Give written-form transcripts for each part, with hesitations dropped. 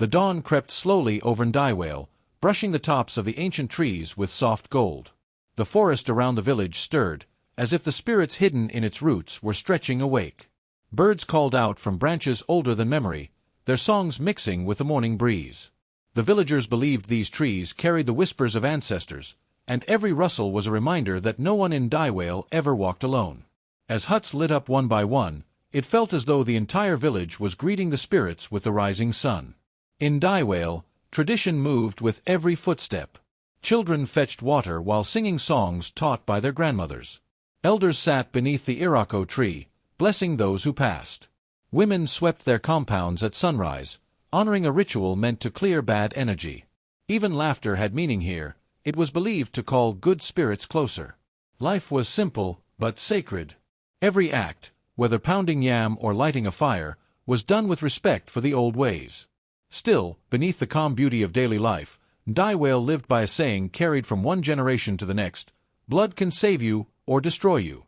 The dawn crept slowly over Ndaiwale, brushing the tops of the ancient trees with soft gold. The forest around the village stirred, as if the spirits hidden in its roots were stretching awake. Birds called out from branches older than memory, their songs mixing with the morning breeze. The villagers believed these trees carried the whispers of ancestors, and every rustle was a reminder that no one in Ndaiwale ever walked alone. As huts lit up one by one, it felt as though the entire village was greeting the spirits with the rising sun. In Ndaiwale, tradition moved with every footstep. Children fetched water while singing songs taught by their grandmothers. Elders sat beneath the irako tree, blessing those who passed. Women swept their compounds at sunrise, honoring a ritual meant to clear bad energy. Even laughter had meaning here. It was believed to call good spirits closer. Life was simple, but sacred. Every act, whether pounding yam or lighting a fire, was done with respect for the old ways. Still, beneath the calm beauty of daily life, Ndaiwale lived by a saying carried from one generation to the next: blood can save you or destroy you.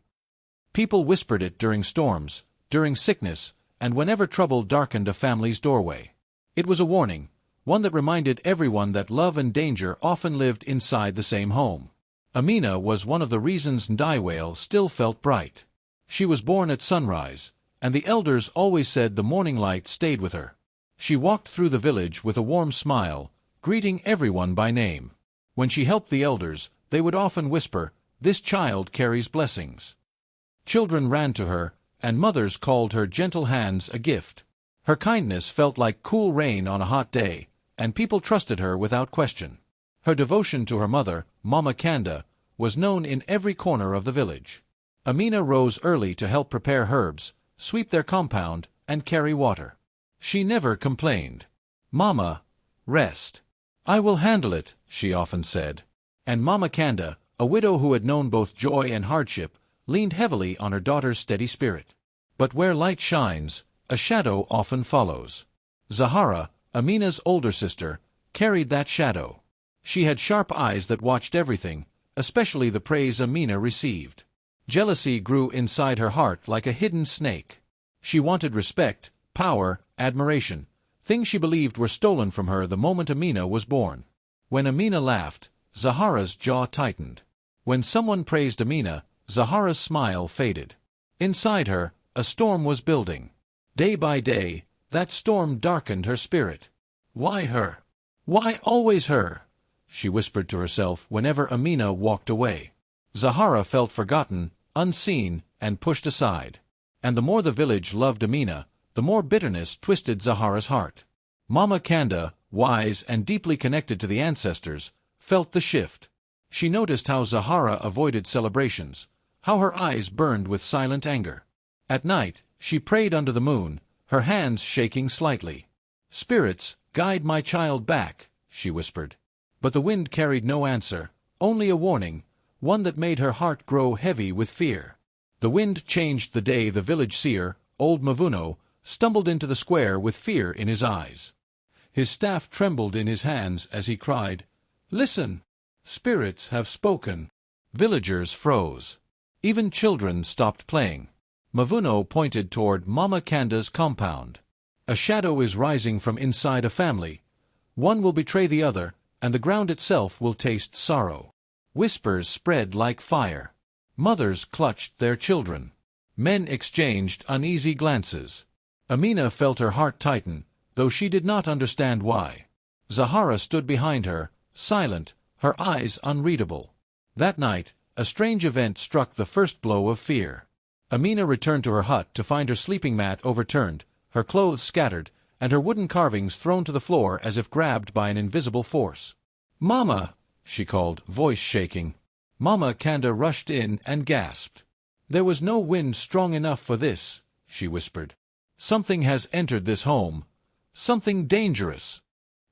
People whispered it during storms, during sickness, and whenever trouble darkened a family's doorway. It was a warning, one that reminded everyone that love and danger often lived inside the same home. Amina was one of the reasons Ndaiwale still felt bright. She was born at sunrise, and the elders always said the morning light stayed with her. She walked through the village with a warm smile, greeting everyone by name. When she helped the elders, they would often whisper, "This child carries blessings." Children ran to her, and mothers called her gentle hands a gift. Her kindness felt like cool rain on a hot day, and people trusted her without question. Her devotion to her mother, Mama Kanda, was known in every corner of the village. Amina rose early to help prepare herbs, sweep their compound, and carry water. She never complained. "Mama, rest. I will handle it," she often said. And Mama Kanda, a widow who had known both joy and hardship, leaned heavily on her daughter's steady spirit. But where light shines, a shadow often follows. Zahara, Amina's older sister, carried that shadow. She had sharp eyes that watched everything, especially the praise Amina received. Jealousy grew inside her heart like a hidden snake. She wanted respect, power, admiration, things she believed were stolen from her the moment Amina was born. When Amina laughed, Zahara's jaw tightened. When someone praised Amina, Zahara's smile faded. Inside her, a storm was building. Day by day, that storm darkened her spirit. "Why her? Why always her?" she whispered to herself whenever Amina walked away. Zahara felt forgotten, unseen, and pushed aside. And the more the village loved Amina, the more bitterness twisted Zahara's heart. Mama Kanda, wise and deeply connected to the ancestors, felt the shift. She noticed how Zahara avoided celebrations, how her eyes burned with silent anger. At night, she prayed under the moon, her hands shaking slightly. "Spirits, guide my child back," she whispered. But the wind carried no answer, only a warning, one that made her heart grow heavy with fear. The wind changed the day the village seer, old Mavuno, stumbled into the square with fear in his eyes. His staff trembled in his hands as he cried, "Listen! Spirits have spoken." Villagers froze. Even children stopped playing. Mavuno pointed toward Mama Kanda's compound. "A shadow is rising from inside a family. One will betray the other, and the ground itself will taste sorrow." Whispers spread like fire. Mothers clutched their children. Men exchanged uneasy glances. Amina felt her heart tighten, though she did not understand why. Zahara stood behind her, silent, her eyes unreadable. That night, a strange event struck the first blow of fear. Amina returned to her hut to find her sleeping mat overturned, her clothes scattered, and her wooden carvings thrown to the floor as if grabbed by an invisible force. "Mama!" she called, voice shaking. Mama Kanda rushed in and gasped. "There was no wind strong enough for this," she whispered. "Something has entered this home. Something dangerous."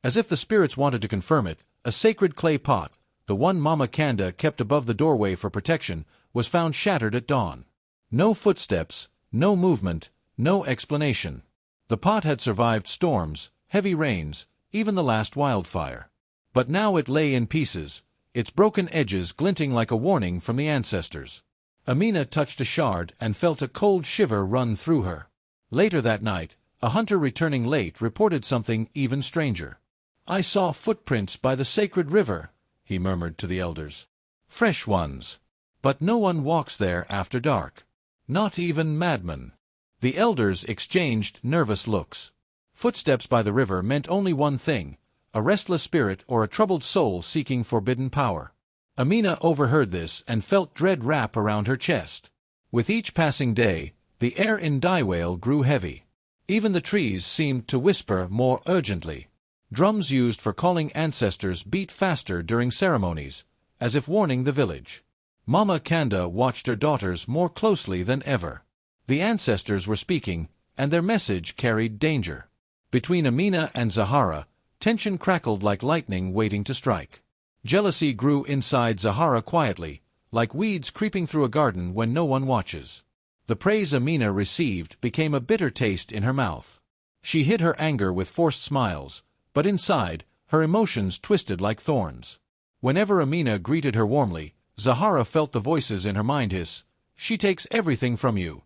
As if the spirits wanted to confirm it, a sacred clay pot, the one Mama Kanda kept above the doorway for protection, was found shattered at dawn. No footsteps, no movement, no explanation. The pot had survived storms, heavy rains, even the last wildfire. But now it lay in pieces, its broken edges glinting like a warning from the ancestors. Amina touched a shard and felt a cold shiver run through her. Later that night, A hunter returning late reported something even stranger. "I saw footprints by the sacred river," he murmured to the elders. "Fresh ones. But no one walks there after dark. Not even madmen." The elders exchanged nervous looks. Footsteps by the river meant only one thing: a restless spirit or a troubled soul seeking forbidden power. Amina overheard this and felt dread wrap around her chest. With each passing day, the air in Daiwale grew heavy. Even the trees seemed to whisper more urgently. Drums used for calling ancestors beat faster during ceremonies, as if warning the village. Mama Kanda watched her daughters more closely than ever. The ancestors were speaking, and their message carried danger. Between Amina and Zahara, tension crackled like lightning waiting to strike. Jealousy grew inside Zahara quietly, like weeds creeping through a garden when no one watches. The praise Amina received became a bitter taste in her mouth. She hid her anger with forced smiles, but inside, her emotions twisted like thorns. Whenever Amina greeted her warmly, Zahara felt the voices in her mind hiss, "She takes everything from you."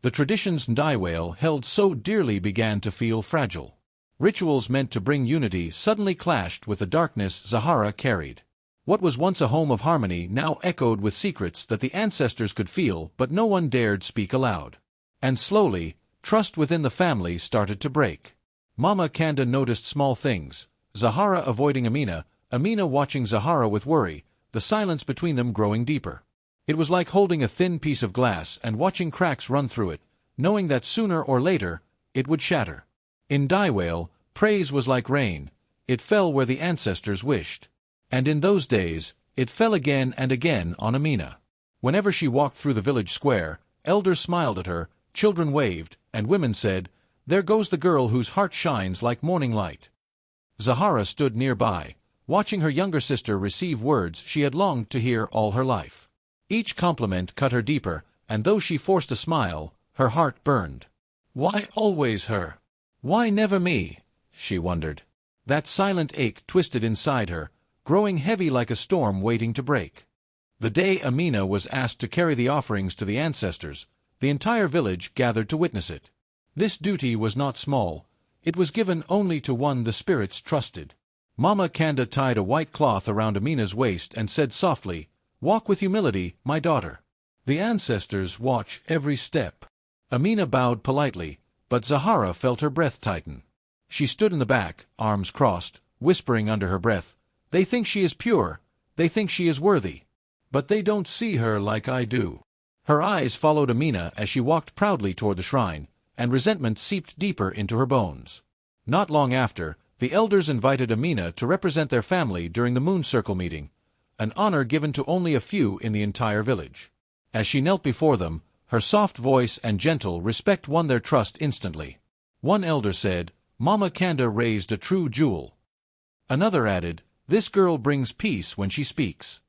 The traditions Daiwale held so dearly began to feel fragile. Rituals meant to bring unity suddenly clashed with the darkness Zahara carried. What was once a home of harmony now echoed with secrets that the ancestors could feel but no one dared speak aloud. And slowly, trust within the family started to break. Mama Kanda noticed small things: Zahara avoiding Amina, Amina watching Zahara with worry, the silence between them growing deeper. It was like holding a thin piece of glass and watching cracks run through it, knowing that sooner or later, it would shatter. In Daiwale, praise was like rain. It fell where the ancestors wished. And in those days, it fell again and again on Amina. Whenever she walked through the village square, elders smiled at her, children waved, and women said, "There goes the girl whose heart shines like morning light." Zahara stood nearby, watching her younger sister receive words she had longed to hear all her life. Each compliment cut her deeper, and though she forced a smile, her heart burned. Why always her? Why never me? She wondered. That silent ache twisted inside her, growing heavy like a storm waiting to break. The day Amina was asked to carry the offerings to the ancestors, the entire village gathered to witness it. This duty was not small. It was given only to one the spirits trusted. Mama Kanda tied a white cloth around Amina's waist and said softly, "Walk with humility, my daughter. The ancestors watch every step." Amina bowed politely, but Zahara felt her breath tighten. She stood in the back, arms crossed, whispering under her breath, "They think she is pure, they think she is worthy. But they don't see her like I do." Her eyes followed Amina as she walked proudly toward the shrine, and resentment seeped deeper into her bones. Not long after, the elders invited Amina to represent their family during the Moon Circle meeting, an honor given to only a few in the entire village. As she knelt before them, her soft voice and gentle respect won their trust instantly. One elder said, "Mama Kanda raised a true jewel." Another added, "This girl brings peace when she speaks."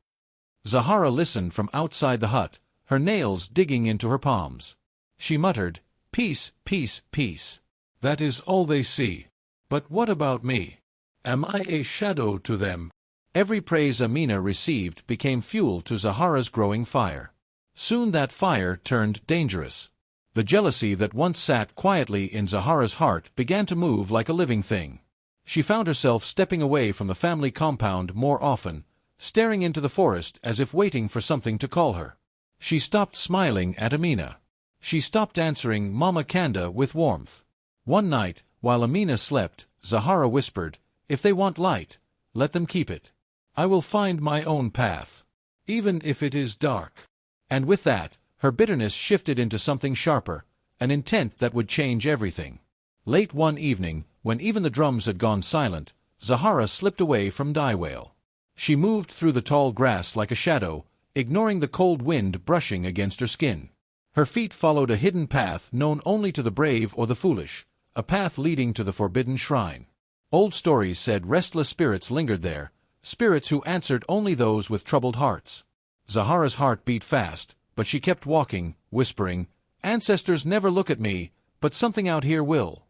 Zahara listened from outside the hut, her nails digging into her palms. She muttered, "Peace, peace, peace. That is all they see. But what about me? Am I a shadow to them?" Every praise Amina received became fuel to Zahara's growing fire. Soon that fire turned dangerous. The jealousy that once sat quietly in Zahara's heart began to move like a living thing. She found herself stepping away from the family compound more often, staring into the forest as if waiting for something to call her. She stopped smiling at Amina. She stopped answering Mama Kanda with warmth. One night, while Amina slept, Zahara whispered, "If they want light, let them keep it. I will find my own path, even if it is dark." And with that, her bitterness shifted into something sharper, an intent that would change everything. Late one evening, when even the drums had gone silent, Zahara slipped away from Daiwale. She moved through the tall grass like a shadow, ignoring the cold wind brushing against her skin. Her feet followed a hidden path known only to the brave or the foolish, a path leading to the forbidden shrine. Old stories said restless spirits lingered there, spirits who answered only those with troubled hearts. Zahara's heart beat fast, but she kept walking, whispering, "Ancestors never look at me, but something out here will."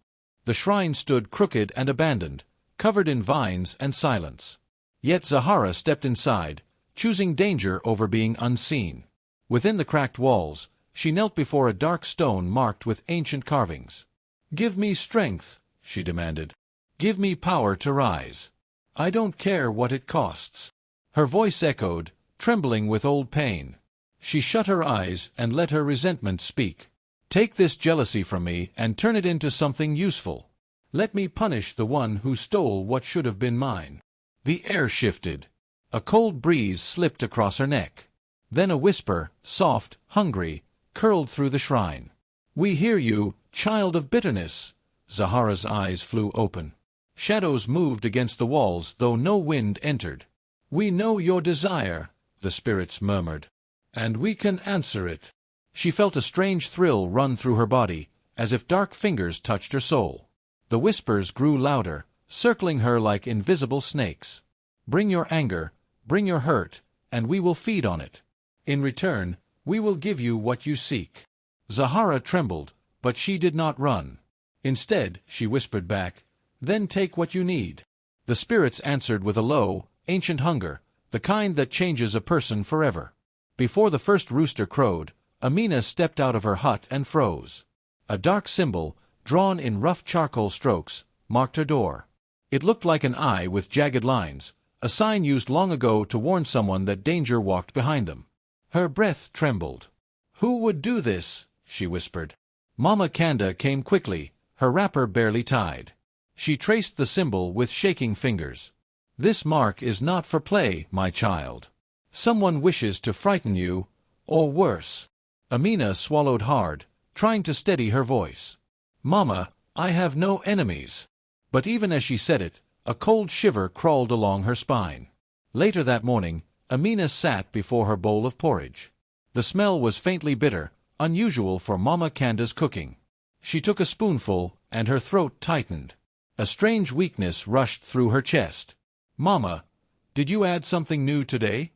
The shrine stood crooked and abandoned, covered in vines and silence. Yet Zahara stepped inside, choosing danger over being unseen. Within the cracked walls, she knelt before a dark stone marked with ancient carvings. "Give me strength," she demanded. "Give me power to rise. I don't care what it costs." Her voice echoed, trembling with old pain. She shut her eyes and let her resentment speak. "Take this jealousy from me and turn it into something useful. Let me punish the one who stole what should have been mine." The air shifted. A cold breeze slipped across her neck. Then a whisper, soft, hungry, curled through the shrine. "We hear you, child of bitterness." Zahara's eyes flew open. Shadows moved against the walls, though no wind entered. "We know your desire," the spirits murmured, "and we can answer it." She felt a strange thrill run through her body, as if dark fingers touched her soul. The whispers grew louder, circling her like invisible snakes. "Bring your anger, bring your hurt, and we will feed on it. In return, we will give you what you seek." Zahara trembled, but she did not run. Instead, she whispered back, "Then take what you need." The spirits answered with a low, ancient hunger, the kind that changes a person forever. Before the first rooster crowed, Amina stepped out of her hut and froze. A dark symbol, drawn in rough charcoal strokes, marked her door. It looked like an eye with jagged lines, a sign used long ago to warn someone that danger walked behind them. Her breath trembled. "Who would do this?" she whispered. Mama Kanda came quickly, her wrapper barely tied. She traced the symbol with shaking fingers. "This mark is not for play, my child. Someone wishes to frighten you, or worse." Amina swallowed hard, trying to steady her voice. "Mama, I have no enemies." But even as she said it, a cold shiver crawled along her spine. Later that morning, Amina sat before her bowl of porridge. The smell was faintly bitter, unusual for Mama Kanda's cooking. She took a spoonful, and her throat tightened. A strange weakness rushed through her chest. "Mama, did you add something new today?"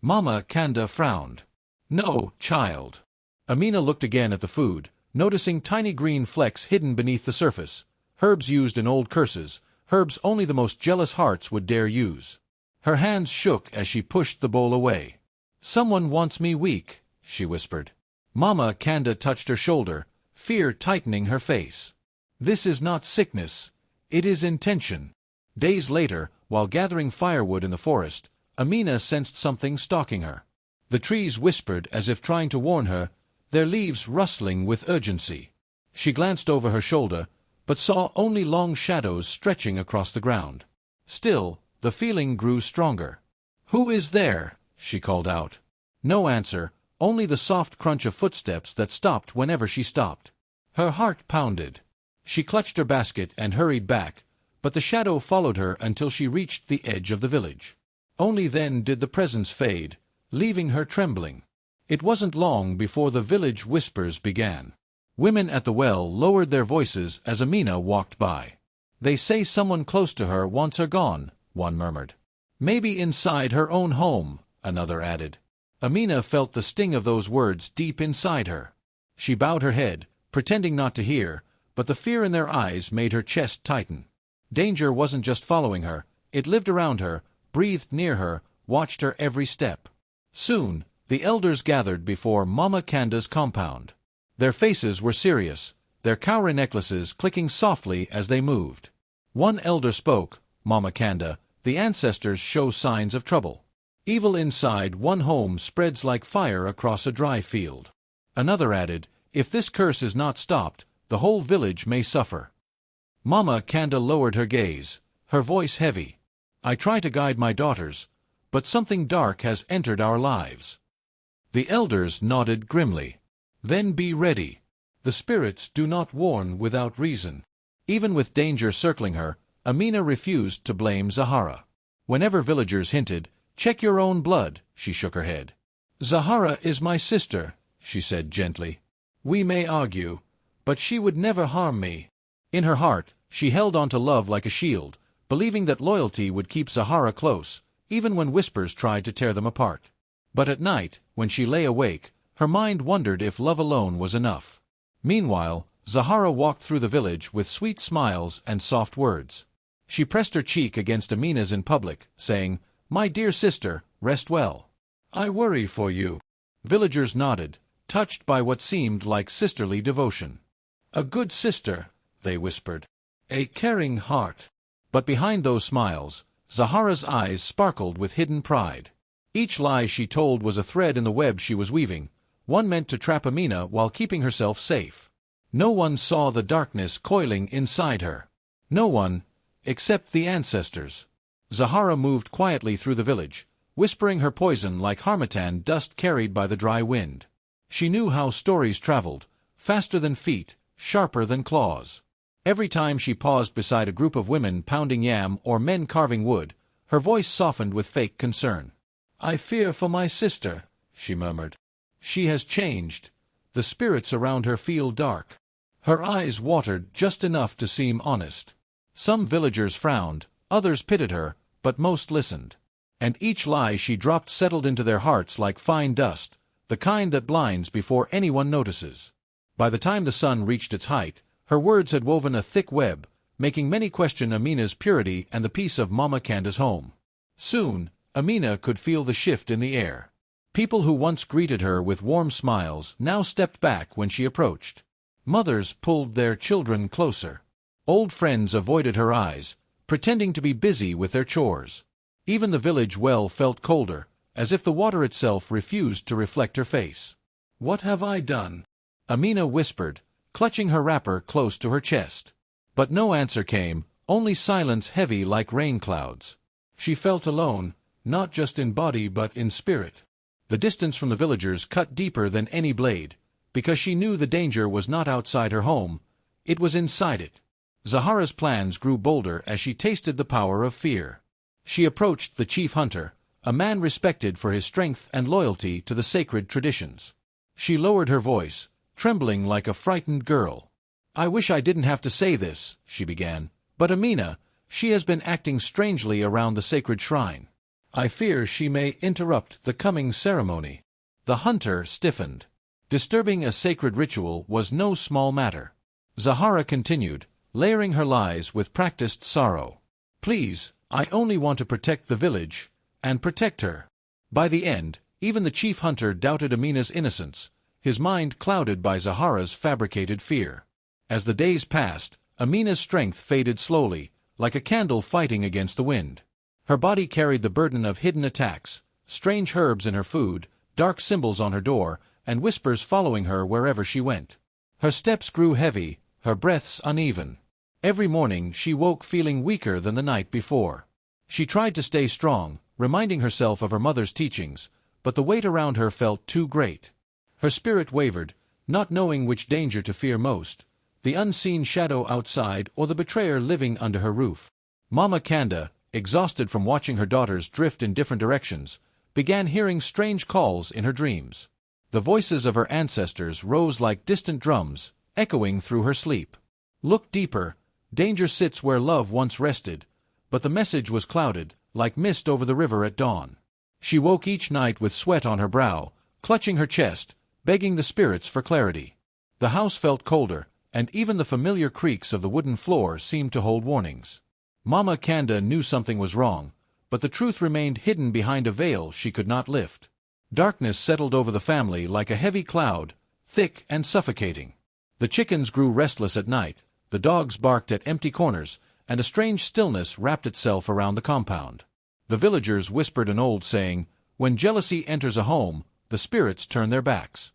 Mama Kanda frowned. "No, child." Amina looked again at the food, noticing tiny green flecks hidden beneath the surface, herbs used in old curses, herbs only the most jealous hearts would dare use. Her hands shook as she pushed the bowl away. "Someone wants me weak," she whispered. Mama Kanda touched her shoulder, fear tightening her face. "This is not sickness. It is intention." Days later, while gathering firewood in the forest, Amina sensed something stalking her. The trees whispered as if trying to warn her, their leaves rustling with urgency. She glanced over her shoulder, but saw only long shadows stretching across the ground. Still, the feeling grew stronger. "Who is there?" she called out. No answer, only the soft crunch of footsteps that stopped whenever she stopped. Her heart pounded. She clutched her basket and hurried back, but the shadow followed her until she reached the edge of the village. Only then did the presence fade, leaving her trembling. It wasn't long before the village whispers began. Women at the well lowered their voices as Amina walked by. "They say someone close to her wants her gone," one murmured. "Maybe inside her own home," another added. Amina felt the sting of those words deep inside her. She bowed her head, pretending not to hear, but the fear in their eyes made her chest tighten. Danger wasn't just following her, it lived around her, breathed near her, watched her every step. Soon, the elders gathered before Mama Kanda's compound. Their faces were serious, their cowrie necklaces clicking softly as they moved. One elder spoke, "Mama Kanda, the ancestors show signs of trouble. Evil inside one home spreads like fire across a dry field." Another added, "If this curse is not stopped, the whole village may suffer." Mama Kanda lowered her gaze, her voice heavy. "I try to guide my daughters, but something dark has entered our lives." The elders nodded grimly. "Then be ready. The spirits do not warn without reason." Even with danger circling her, Amina refused to blame Zahara. Whenever villagers hinted, "Check your own blood," she shook her head. "Zahara is my sister," she said gently. "We may argue, but she would never harm me." In her heart, she held on to love like a shield, believing that loyalty would keep Zahara close, even when whispers tried to tear them apart. But at night, when she lay awake, her mind wondered if love alone was enough. Meanwhile, Zahara walked through the village with sweet smiles and soft words. She pressed her cheek against Amina's in public, saying, "My dear sister, rest well. I worry for you." Villagers nodded, touched by what seemed like sisterly devotion. "A good sister," they whispered. A caring heart. But behind those smiles, Zahara's eyes sparkled with hidden pride. Each lie she told was a thread in the web she was weaving, one meant to trap Amina while keeping herself safe. No one saw the darkness coiling inside her. No one, except the ancestors. Zahara moved quietly through the village, whispering her poison like harmattan dust carried by the dry wind. She knew how stories traveled, faster than feet, sharper than claws. Every time she paused beside a group of women pounding yam or men carving wood, her voice softened with fake concern. "I fear for my sister," she murmured. "She has changed. The spirits around her feel dark." Her eyes watered just enough to seem honest. Some villagers frowned, others pitied her, but most listened. And each lie she dropped settled into their hearts like fine dust, the kind that blinds before anyone notices. By the time the sun reached its height, her words had woven a thick web, making many question Amina's purity and the peace of Mama Kanda's home. Soon, Amina could feel the shift in the air. People who once greeted her with warm smiles now stepped back when she approached. Mothers pulled their children closer. Old friends avoided her eyes, pretending to be busy with their chores. Even the village well felt colder, as if the water itself refused to reflect her face. "What have I done?" Amina whispered, clutching her wrapper close to her chest. But no answer came, only silence heavy like rain clouds. She felt alone, not just in body but in spirit. The distance from the villagers cut deeper than any blade, because she knew the danger was not outside her home, it was inside it. Zahara's plans grew bolder as she tasted the power of fear. She approached the chief hunter, a man respected for his strength and loyalty to the sacred traditions. She lowered her voice, trembling like a frightened girl. "I wish I didn't have to say this," she began, "but Amina, she has been acting strangely around the sacred shrine. I fear she may interrupt the coming ceremony." The hunter stiffened. Disturbing a sacred ritual was no small matter. Zahara continued, layering her lies with practiced sorrow. "Please, I only want to protect the village, and protect her." By the end, even the chief hunter doubted Amina's innocence, his mind clouded by Zahara's fabricated fear. As the days passed, Amina's strength faded slowly, like a candle fighting against the wind. Her body carried the burden of hidden attacks, strange herbs in her food, dark symbols on her door, and whispers following her wherever she went. Her steps grew heavy, her breaths uneven. Every morning she woke feeling weaker than the night before. She tried to stay strong, reminding herself of her mother's teachings, but the weight around her felt too great. Her spirit wavered, not knowing which danger to fear most, the unseen shadow outside or the betrayer living under her roof. Mama Kanda, exhausted from watching her daughters drift in different directions, began hearing strange calls in her dreams. The voices of her ancestors rose like distant drums, echoing through her sleep. "Look deeper, danger sits where love once rested," but the message was clouded, like mist over the river at dawn. She woke each night with sweat on her brow, clutching her chest, begging the spirits for clarity. The house felt colder, and even the familiar creaks of the wooden floor seemed to hold warnings. Mama Kanda knew something was wrong, but the truth remained hidden behind a veil she could not lift. Darkness settled over the family like a heavy cloud, thick and suffocating. The chickens grew restless at night, the dogs barked at empty corners, and a strange stillness wrapped itself around the compound. The villagers whispered an old saying, "When jealousy enters a home, the spirits turn their backs."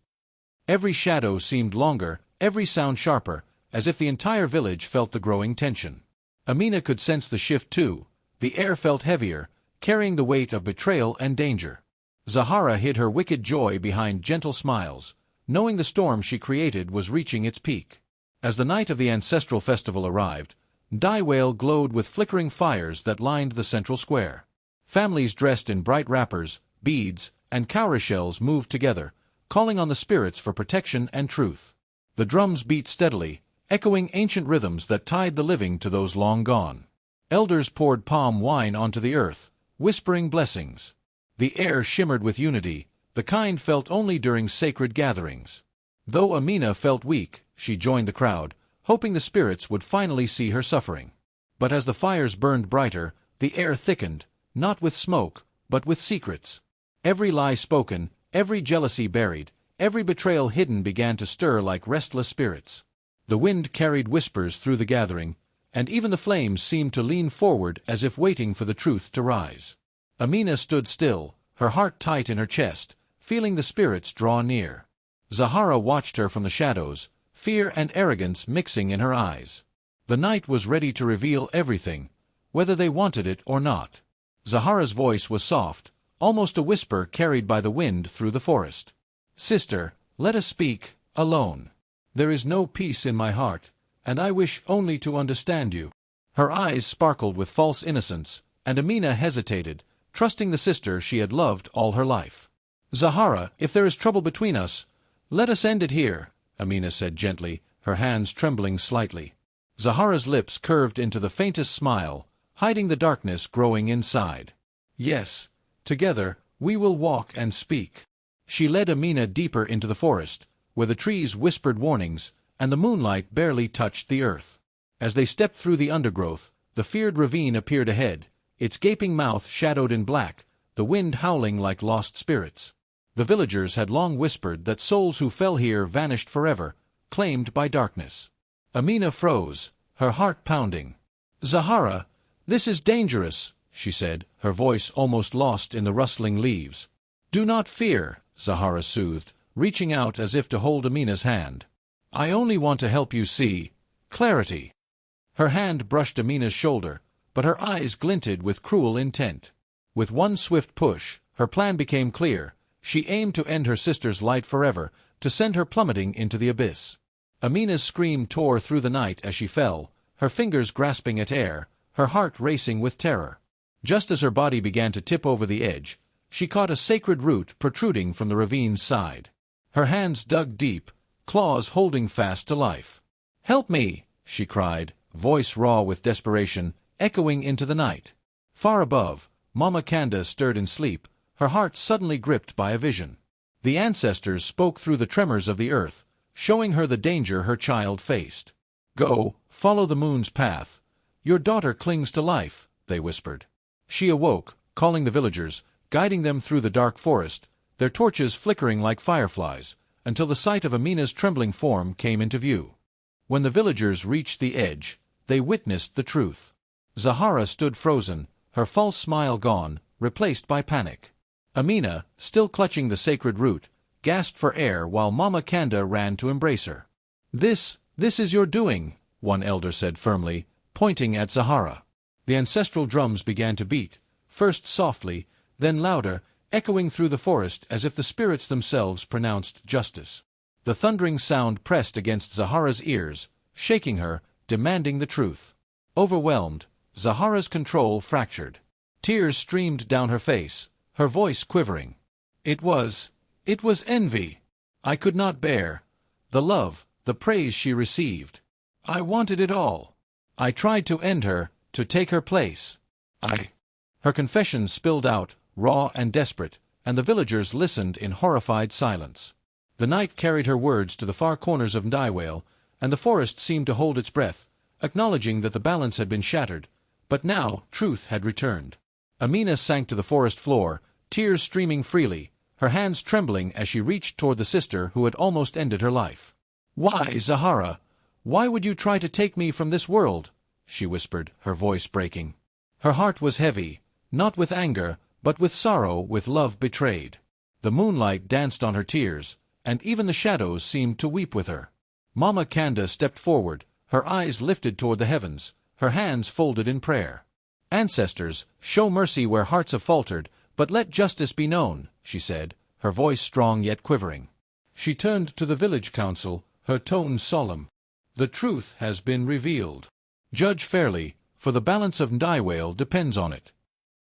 Every shadow seemed longer, every sound sharper, as if the entire village felt the growing tension. Amina could sense the shift too. The air felt heavier, carrying the weight of betrayal and danger. Zahara hid her wicked joy behind gentle smiles, knowing the storm she created was reaching its peak. As the night of the ancestral festival arrived, Daiwale glowed with flickering fires that lined the central square. Families dressed in bright wrappers, beads, and cowrie shells moved together, calling on the spirits for protection and truth. The drums beat steadily, echoing ancient rhythms that tied the living to those long gone. Elders poured palm wine onto the earth, whispering blessings. The air shimmered with unity, the kind felt only during sacred gatherings. Though Amina felt weak, she joined the crowd, hoping the spirits would finally see her suffering. But as the fires burned brighter, the air thickened, not with smoke, but with secrets. Every lie spoken, every jealousy buried, every betrayal hidden began to stir like restless spirits. The wind carried whispers through the gathering, and even the flames seemed to lean forward as if waiting for the truth to rise. Amina stood still, her heart tight in her chest, feeling the spirits draw near. Zahara watched her from the shadows, fear and arrogance mixing in her eyes. The night was ready to reveal everything, whether they wanted it or not. Zahara's voice was soft, almost a whisper carried by the wind through the forest. "Sister, let us speak, alone. There is no peace in my heart, and I wish only to understand you." Her eyes sparkled with false innocence, and Amina hesitated, trusting the sister she had loved all her life. "Zahara, if there is trouble between us, let us end it here," Amina said gently, her hands trembling slightly. Zahara's lips curved into the faintest smile, hiding the darkness growing inside. "Yes, together, we will walk and speak." She led Amina deeper into the forest, where the trees whispered warnings, and the moonlight barely touched the earth. As they stepped through the undergrowth, the feared ravine appeared ahead, its gaping mouth shadowed in black, the wind howling like lost spirits. The villagers had long whispered that souls who fell here vanished forever, claimed by darkness. Amina froze, her heart pounding. "Zahara, this is dangerous," she said, her voice almost lost in the rustling leaves. "Do not fear," Zahara soothed, reaching out as if to hold Amina's hand. "I only want to help you see clarity." Her hand brushed Amina's shoulder, but her eyes glinted with cruel intent. With one swift push, her plan became clear. She aimed to end her sister's light forever, to send her plummeting into the abyss. Amina's scream tore through the night as she fell, her fingers grasping at air, her heart racing with terror. Just as her body began to tip over the edge, she caught a sacred root protruding from the ravine's side. Her hands dug deep, claws holding fast to life. "Help me!" she cried, voice raw with desperation, echoing into the night. Far above, Mama Kanda stirred in sleep, her heart suddenly gripped by a vision. The ancestors spoke through the tremors of the earth, showing her the danger her child faced. "Go, follow the moon's path. Your daughter clings to life," they whispered. She awoke, calling the villagers, guiding them through the dark forest, their torches flickering like fireflies, until the sight of Amina's trembling form came into view. When the villagers reached the edge, they witnessed the truth. Zahara stood frozen, her false smile gone, replaced by panic. Amina, still clutching the sacred root, gasped for air while Mama Kanda ran to embrace her. This is your doing," one elder said firmly, pointing at Zahara. The ancestral drums began to beat, first softly, then louder, echoing through the forest as if the spirits themselves pronounced justice. The thundering sound pressed against Zahara's ears, shaking her, demanding the truth. Overwhelmed, Zahara's control fractured. Tears streamed down her face, her voice quivering. It was envy. I could not bear the love, the praise she received. I wanted it all. I tried to end her, to take her place. Her confession spilled out, raw and desperate, and the villagers listened in horrified silence. The night carried her words to the far corners of Ndaiwale, and the forest seemed to hold its breath, acknowledging that the balance had been shattered, but now truth had returned. Amina sank to the forest floor, tears streaming freely, her hands trembling as she reached toward the sister who had almost ended her life. "Why, Zahara? Why would you try to take me from this world?" she whispered, her voice breaking. Her heart was heavy, not with anger, but with sorrow, with love betrayed. The moonlight danced on her tears, and even the shadows seemed to weep with her. Mama Kanda stepped forward, her eyes lifted toward the heavens, her hands folded in prayer. "Ancestors, show mercy where hearts have faltered, but let justice be known," she said, her voice strong yet quivering. She turned to the village council, her tone solemn. "The truth has been revealed. Judge fairly, for the balance of Ndaiwale depends on it."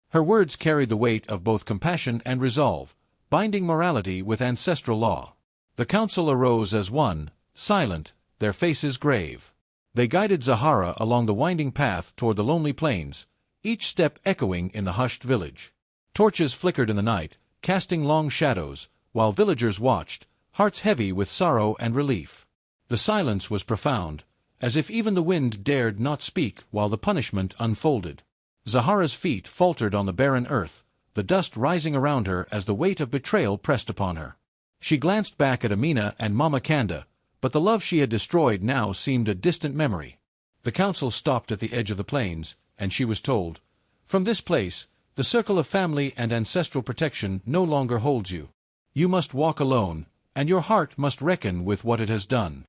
Her words carried the weight of both compassion and resolve, binding morality with ancestral law. The council arose as one, silent, their faces grave. They guided Zahara along the winding path toward the lonely plains, each step echoing in the hushed village. Torches flickered in the night, casting long shadows, while villagers watched, hearts heavy with sorrow and relief. The silence was profound, as if even the wind dared not speak while the punishment unfolded. Zahara's feet faltered on the barren earth, the dust rising around her as the weight of betrayal pressed upon her. She glanced back at Amina and Mama Kanda, but the love she had destroyed now seemed a distant memory. The council stopped at the edge of the plains, and she was told, "From this place, the circle of family and ancestral protection no longer holds you. You must walk alone, and your heart must reckon with what it has done."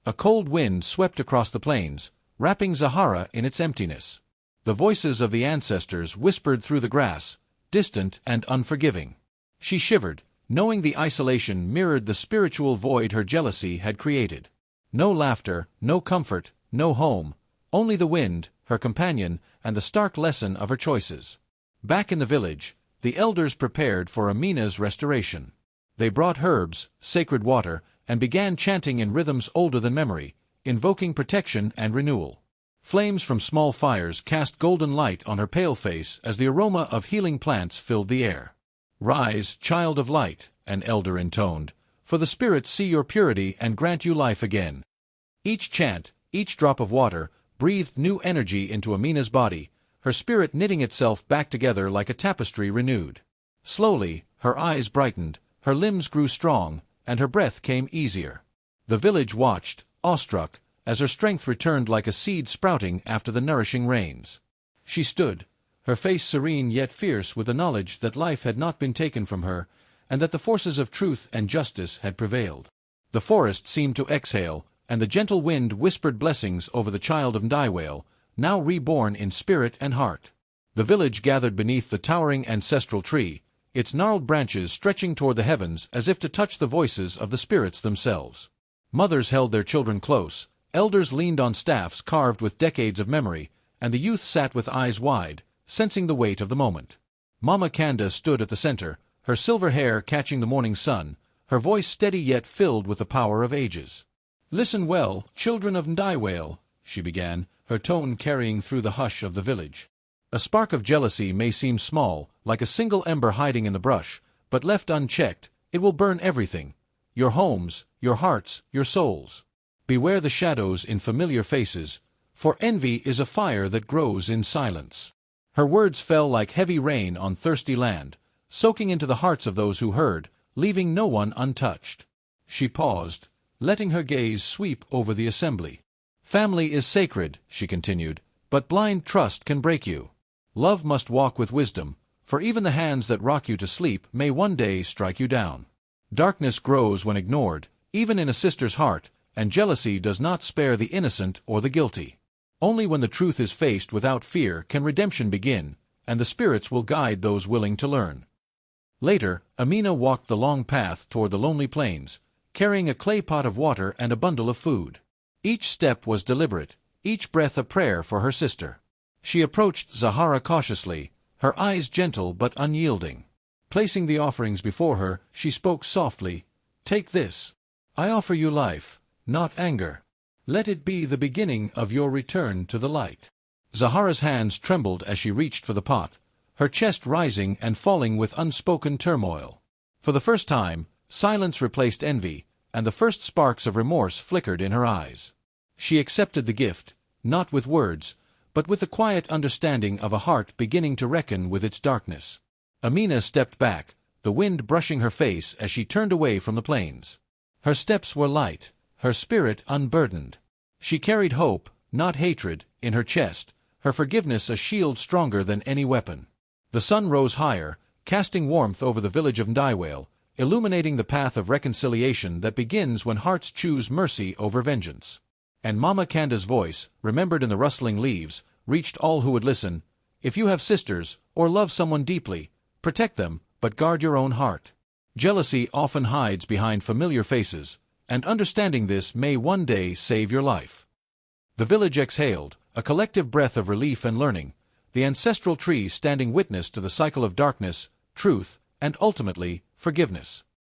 A cold wind swept across the plains, wrapping Zahara in its emptiness. The voices of the ancestors whispered through the grass, distant and unforgiving. She shivered, knowing the isolation mirrored the spiritual void her jealousy had created. No laughter, no comfort, no home, only the wind, her companion, and the stark lesson of her choices. Back in the village, the elders prepared for Amina's restoration. They brought herbs, sacred water, and began chanting in rhythms older than memory, invoking protection and renewal. Flames from small fires cast golden light on her pale face as the aroma of healing plants filled the air. "Rise, child of light," an elder intoned, "for the spirits see your purity and grant you life again." Each chant, each drop of water, breathed new energy into Amina's body, her spirit knitting itself back together like a tapestry renewed. Slowly, her eyes brightened, her limbs grew strong, and her breath came easier. The village watched, awestruck, as her strength returned like a seed sprouting after the nourishing rains. She stood, her face serene yet fierce with the knowledge that life had not been taken from her, and that the forces of truth and justice had prevailed. The forest seemed to exhale, and the gentle wind whispered blessings over the child of Ndaiwale, now reborn in spirit and heart. The village gathered beneath the towering ancestral tree, its gnarled branches stretching toward the heavens as if to touch the voices of the spirits themselves. Mothers held their children close, elders leaned on staffs carved with decades of memory, and the youth sat with eyes wide, sensing the weight of the moment. Mama Kanda stood at the center, her silver hair catching the morning sun, her voice steady yet filled with the power of ages. "Listen well, children of Ndaiwale," she began, her tone carrying through the hush of the village. A spark of jealousy may seem small, like a single ember hiding in the brush, but left unchecked, it will burn everything. Your homes, your hearts, your souls. Beware the shadows in familiar faces, for envy is a fire that grows in silence. Her words fell like heavy rain on thirsty land, soaking into the hearts of those who heard, leaving no one untouched. She paused, letting her gaze sweep over the assembly. "Family is sacred," she continued, "but blind trust can break you. Love must walk with wisdom, for even the hands that rock you to sleep may one day strike you down. Darkness grows when ignored, even in a sister's heart, and jealousy does not spare the innocent or the guilty. Only when the truth is faced without fear can redemption begin, and the spirits will guide those willing to learn." Later, Amina walked the long path toward the lonely plains, carrying a clay pot of water and a bundle of food. Each step was deliberate, each breath a prayer for her sister. She approached Zahara cautiously, her eyes gentle but unyielding. Placing the offerings before her, she spoke softly, "Take this. I offer you life, not anger. Let it be the beginning of your return to the light." Zahara's hands trembled as she reached for the pot, her chest rising and falling with unspoken turmoil. For the first time, silence replaced envy, and the first sparks of remorse flickered in her eyes. She accepted the gift, not with words, but with the quiet understanding of a heart beginning to reckon with its darkness. Amina stepped back, the wind brushing her face as she turned away from the plains. Her steps were light, her spirit unburdened. She carried hope, not hatred, in her chest, her forgiveness a shield stronger than any weapon. The sun rose higher, casting warmth over the village of Ndaiwale, illuminating the path of reconciliation that begins when hearts choose mercy over vengeance. And Mama Kanda's voice, remembered in the rustling leaves, reached all who would listen. "If you have sisters, or love someone deeply, protect them, but guard your own heart. Jealousy often hides behind familiar faces, and understanding this may one day save your life." The village exhaled, a collective breath of relief and learning, the ancestral tree standing witness to the cycle of darkness, truth, and ultimately, forgiveness.